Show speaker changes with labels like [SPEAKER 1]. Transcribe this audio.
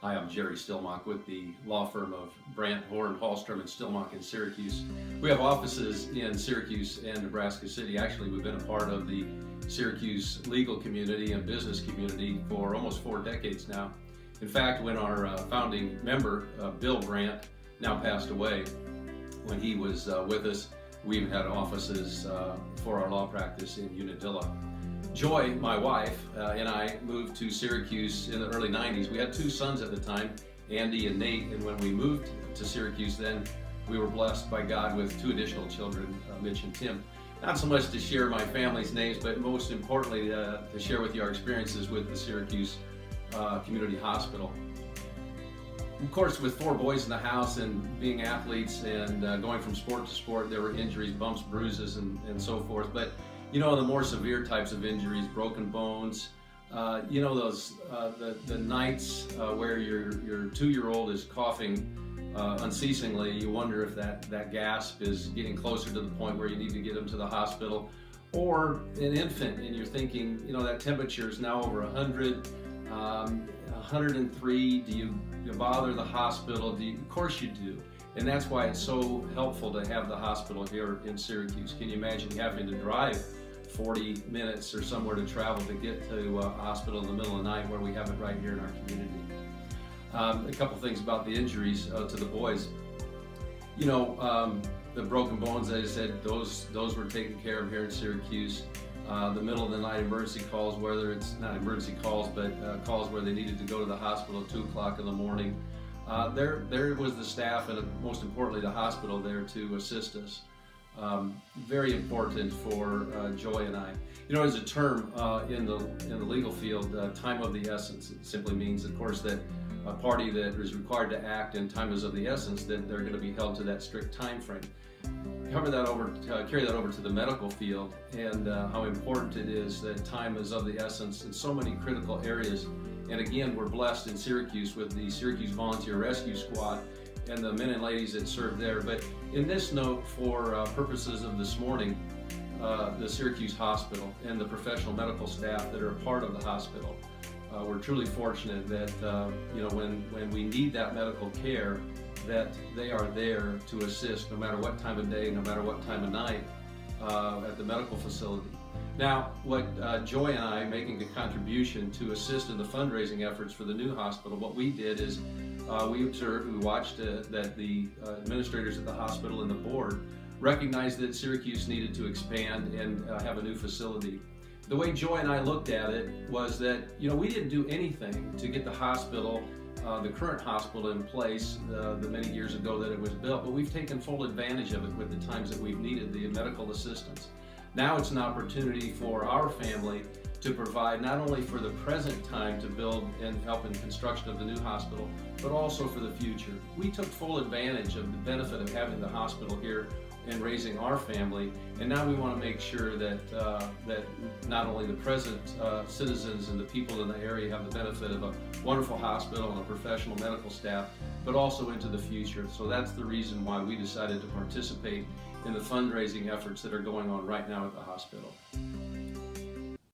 [SPEAKER 1] Hi, I'm Jerry Stilmock with the law firm of Brandt, Horn, Hallstrom, and Stilmock in Syracuse. We have offices in Syracuse and Nebraska City. Actually, we've been a part of the Syracuse legal community and business community for almost 4 decades now. In fact, when our founding member, Bill Brandt, now passed away, when he was with us, we've had offices for our law practice in Unadilla. Joy, my wife, and I moved to Syracuse in the early 90s. We had 2 sons at the time, Andy and Nate, and when we moved to Syracuse then, we were blessed by God with 2 additional children, Mitch and Tim. Not so much to share my family's names, but most importantly to share with you our experiences with the Syracuse Community Hospital. Of course, with 4 boys in the house and being athletes and going from sport to sport, there were injuries, bumps, bruises, and so forth. But you know, the more severe types of injuries, broken bones, you know, those the nights where your 2-year-old is coughing unceasingly, you wonder if that gasp is getting closer to the point where you need to get them to the hospital. Or an infant, and you're thinking, you know, that temperature is now over 100, 103. Do you bother the hospital? Of course you do. And that's why it's so helpful to have the hospital here in Syracuse. Can you imagine having to drive 40 minutes or somewhere to travel to get to a hospital in the middle of the night where we have it right here in our community? A couple things about the injuries to the boys. You know, the broken bones, as I said, those were taken care of here in Syracuse. The middle of the night emergency calls, whether it's not emergency calls, but calls where they needed to go to the hospital at 2 o'clock in the morning. There was the staff and most importantly the hospital there to assist us. Very important for Joy and I. You know, as a term in the legal field, time of the essence. It simply means, of course, that a party that is required to act in time is of the essence, then they're going to be held to that strict time frame. Carry that over to the medical field and how important it is that time is of the essence in so many critical areas. And again, we're blessed in Syracuse with the Syracuse Volunteer Rescue Squad and the men and ladies that serve there. But in this note, for purposes of this morning, the Syracuse Hospital and the professional medical staff that are a part of the hospital, we're truly fortunate that you know, when we need that medical care, that they are there to assist no matter what time of day, no matter what time of night at the medical facility. Now, what Joy and I, making a contribution to assist in the fundraising efforts for the new hospital, what we did is we watched that the administrators at the hospital and the board recognized that Syracuse needed to expand and have a new facility. The way Joy and I looked at it was that, you know, we didn't do anything to get the hospital, the current hospital, in place the many years ago that it was built, but we've taken full advantage of it with the times that we've needed the medical assistance. Now it's an opportunity for our family to provide not only for the present time to build and help in construction of the new hospital, but also for the future. We took full advantage of the benefit of having the hospital here and raising our family, and now we want to make sure that that not only the present citizens and the people in the area have the benefit of a wonderful hospital and a professional medical staff, but also into the future. So that's the reason why we decided to participate in the fundraising efforts that are going on right now at the hospital.